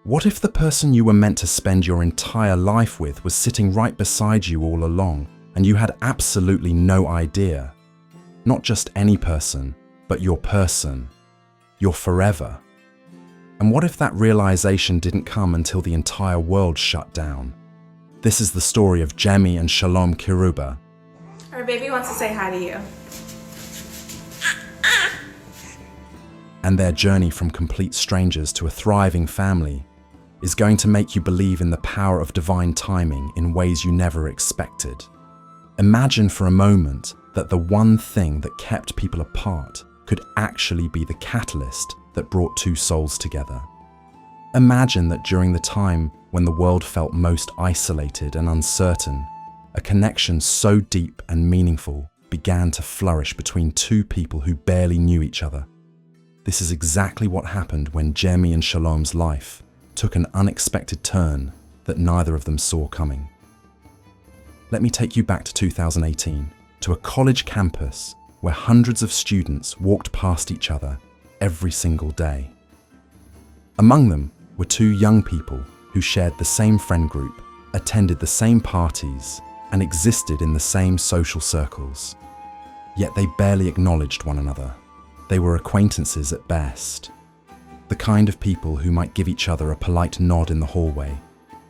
What if the person you were meant to spend your entire life with was sitting right beside you all along, and you had absolutely no idea? Not just any person, but your person. Your forever. And what if that realization didn't come until the entire world shut down? This is the story of Jemmy and Shalom Kiruba. Our baby wants to say hi to you. And their journey from complete strangers to a thriving family is going to make you believe in the power of divine timing in ways you never expected. Imagine for a moment that the one thing that kept people apart could actually be the catalyst that brought two souls together. Imagine that during the time when the world felt most isolated and uncertain, a connection so deep and meaningful began to flourish between two people who barely knew each other. This is exactly what happened when Jemmy and Shalom's life took an unexpected turn that neither of them saw coming. Let me take you back to 2018, to a college campus where hundreds of students walked past each other every single day. Among them were two young people who shared the same friend group, attended the same parties, and existed in the same social circles. Yet they barely acknowledged one another. They were acquaintances at best. The kind of people who might give each other a polite nod in the hallway,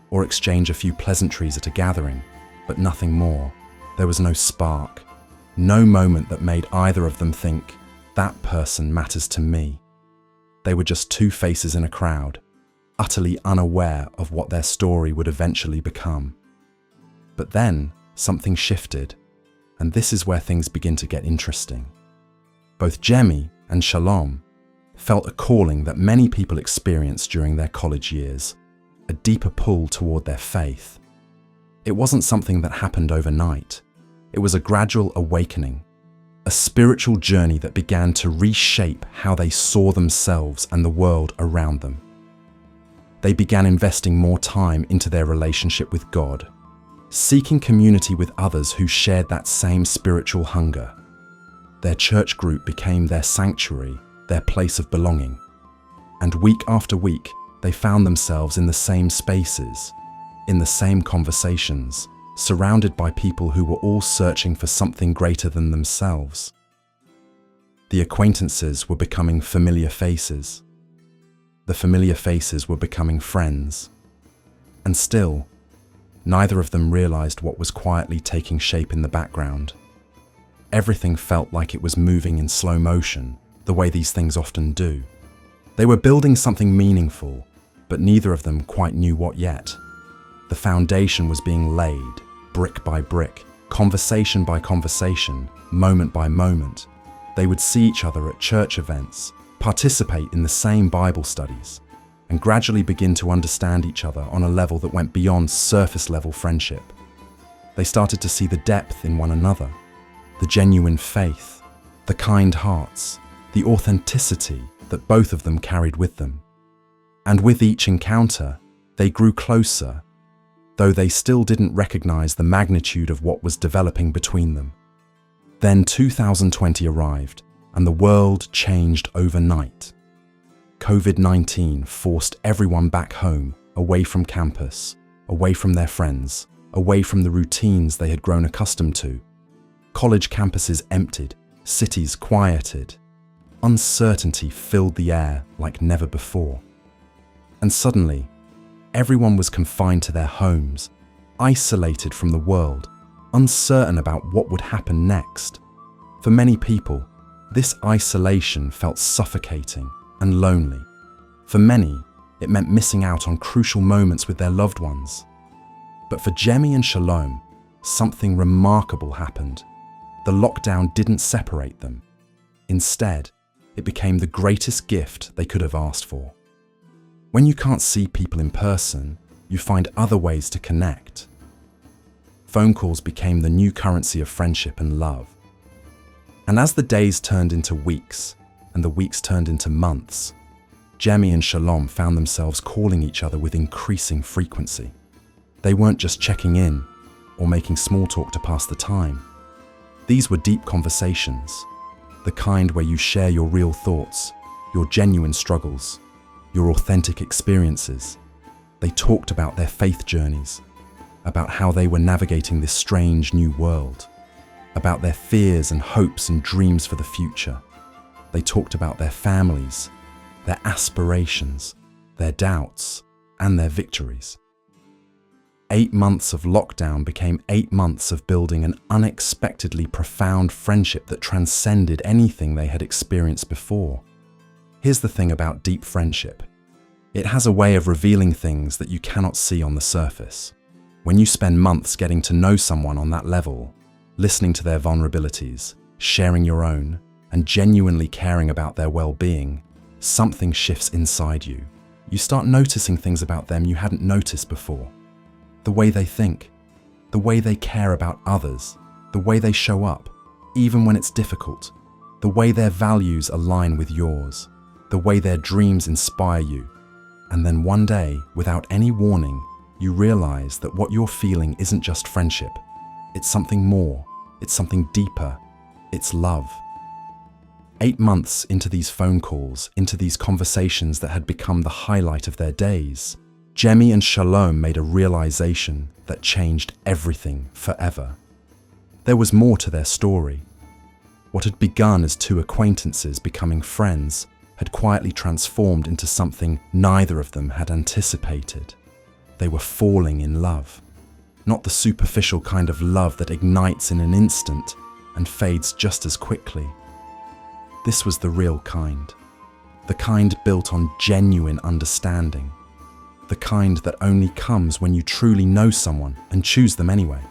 or exchange a few pleasantries at a gathering, but nothing more. There was no spark, no moment that made either of them think, that person matters to me. They were just two faces in a crowd, utterly unaware of what their story would eventually become. But then something shifted, and this is where things begin to get interesting. Both Jemmy and Shalom felt a calling that many people experience during their college years, a deeper pull toward their faith. It wasn't something that happened overnight. It was a gradual awakening, a spiritual journey that began to reshape how they saw themselves and the world around them. They began investing more time into their relationship with God, seeking community with others who shared that same spiritual hunger. Their church group became their sanctuary, their place of belonging. And week after week, they found themselves in the same spaces, in the same conversations, surrounded by people who were all searching for something greater than themselves. The acquaintances were becoming familiar faces. The familiar faces were becoming friends. And still, neither of them realized what was quietly taking shape in the background. Everything felt like it was moving in slow motion, the way these things often do. They were building something meaningful, but neither of them quite knew what yet. The foundation was being laid, brick by brick, conversation by conversation, moment by moment. They would see each other at church events, participate in the same Bible studies, and gradually begin to understand each other on a level that went beyond surface-level friendship. They started to see the depth in one another, the genuine faith, the kind hearts, the authenticity that both of them carried with them. And with each encounter, they grew closer, though they still didn't recognize the magnitude of what was developing between them. Then 2020 arrived, and the world changed overnight. COVID-19 forced everyone back home, away from campus, away from their friends, away from the routines they had grown accustomed to. College campuses emptied, cities quieted. Uncertainty filled the air like never before. And suddenly, everyone was confined to their homes, isolated from the world, uncertain about what would happen next. For many people, this isolation felt suffocating and lonely. For many, it meant missing out on crucial moments with their loved ones. But for Jemmy and Shalom, something remarkable happened. The lockdown didn't separate them. Instead, it became the greatest gift they could have asked for. When you can't see people in person, you find other ways to connect. Phone calls became the new currency of friendship and love. And as the days turned into weeks, and the weeks turned into months, Jemmy and Shalom found themselves calling each other with increasing frequency. They weren't just checking in or making small talk to pass the time. These were deep conversations, the kind where you share your real thoughts, your genuine struggles, your authentic experiences, They talked about their faith journeys, about how they were navigating this strange new world, about their fears and hopes and dreams for the future. They talked about their families, their aspirations, their doubts, and their victories. 8 months of lockdown became 8 months of building an unexpectedly profound friendship that transcended anything they had experienced before. Here's the thing about deep friendship. It has a way of revealing things that you cannot see on the surface. When you spend months getting to know someone on that level, listening to their vulnerabilities, sharing your own, and genuinely caring about their well-being, something shifts inside you. You start noticing things about them you hadn't noticed before. The way they think, the way they care about others, the way they show up, even when it's difficult, the way their values align with yours, the way their dreams inspire you. And then one day, without any warning, you realize that what you're feeling isn't just friendship. It's something more. It's something deeper. It's love. 8 months into these phone calls, into these conversations that had become the highlight of their days, Jemmy and Shalom made a realization that changed everything forever. There was more to their story. What had begun as 2 acquaintances becoming friends had quietly transformed into something neither of them had anticipated. They were falling in love. Not the superficial kind of love that ignites in an instant and fades just as quickly. This was the real kind. The kind built on genuine understanding. The kind that only comes when you truly know someone and choose them anyway.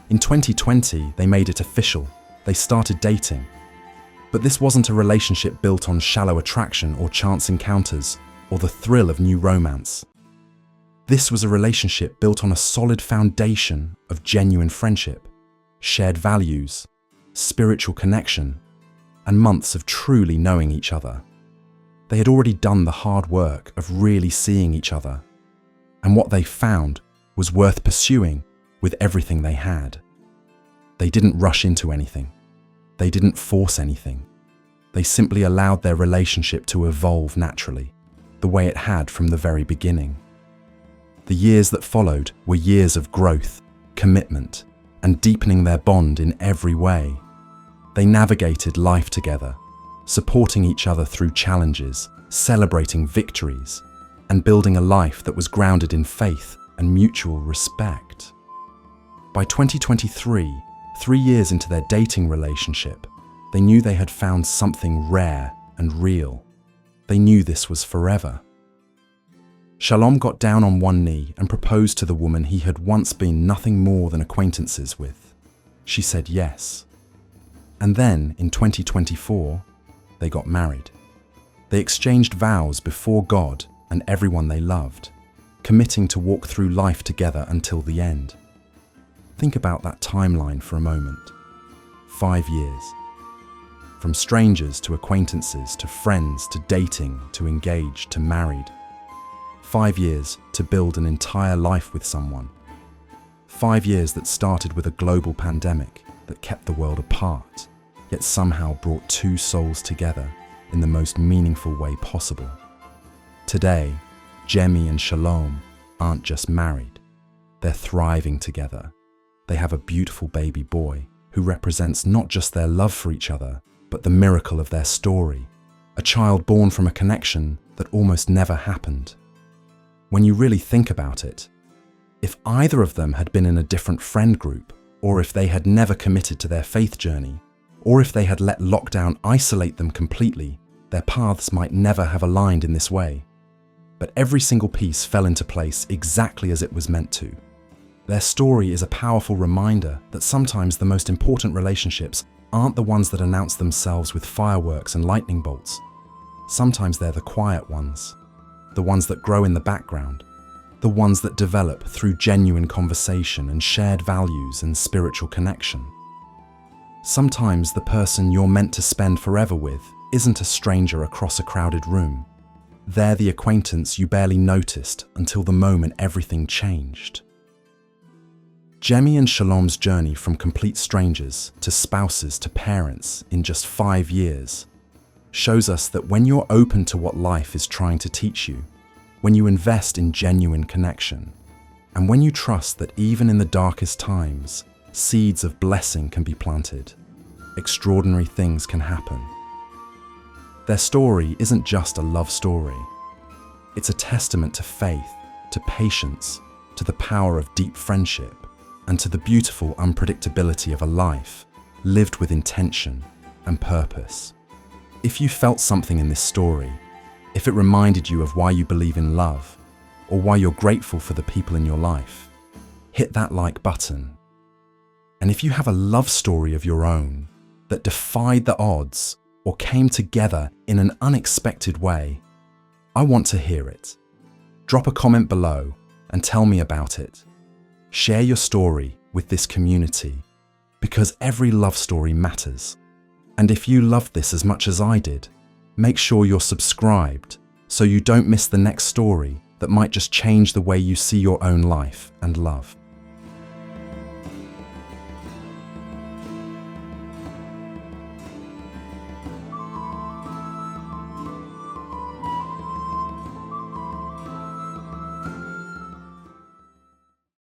In 2020, they made it official. They started dating. But this wasn't a relationship built on shallow attraction or chance encounters or the thrill of new romance. This was a relationship built on a solid foundation of genuine friendship, shared values, spiritual connection, and months of truly knowing each other. They had already done the hard work of really seeing each other, and what they found was worth pursuing with everything they had. They didn't rush into anything. They didn't force anything. They simply allowed their relationship to evolve naturally, the way it had from the very beginning. The years that followed were years of growth, commitment, and deepening their bond in every way. They navigated life together, supporting each other through challenges, celebrating victories, and building a life that was grounded in faith and mutual respect. By 2023, 3 years into their dating relationship, they knew they had found something rare and real. They knew this was forever. Shalom got down on one knee and proposed to the woman he had once been nothing more than acquaintances with. She said yes. And then, in 2024, they got married. They exchanged vows before God and everyone they loved, committing to walk through life together until the end. Think about that timeline for a moment. 5 years. From strangers to acquaintances to friends to dating to engaged to married. 5 years to build an entire life with someone. 5 years that started with a global pandemic that kept the world apart, yet somehow brought 2 souls together in the most meaningful way possible. Today, Jemmy and Shalom aren't just married, they're thriving together. They have a beautiful baby boy who represents not just their love for each other, but the miracle of their story, a child born from a connection that almost never happened. When you really think about it, if either of them had been in a different friend group, or if they had never committed to their faith journey, or if they had let lockdown isolate them completely, their paths might never have aligned in this way. But every single piece fell into place exactly as it was meant to. Their story is a powerful reminder that sometimes the most important relationships aren't the ones that announce themselves with fireworks and lightning bolts. Sometimes they're the quiet ones, the ones that grow in the background, the ones that develop through genuine conversation and shared values and spiritual connection. Sometimes the person you're meant to spend forever with isn't a stranger across a crowded room. They're the acquaintance you barely noticed until the moment everything changed. Jemmy and Shalom's journey from complete strangers to spouses to parents in just 5 years shows us that when you're open to what life is trying to teach you, when you invest in genuine connection, and when you trust that even in the darkest times, seeds of blessing can be planted, extraordinary things can happen. Their story isn't just a love story. It's a testament to faith, to patience, to the power of deep friendship, and to the beautiful unpredictability of a life lived with intention and purpose. If you felt something in this story, if it reminded you of why you believe in love, or why you're grateful for the people in your life, hit that like button. And if you have a love story of your own that defied the odds or came together in an unexpected way, I want to hear it. Drop a comment below and tell me about it. Share your story with this community, because every love story matters. And if you loved this as much as I did, make sure you're subscribed so you don't miss the next story that might just change the way you see your own life and love.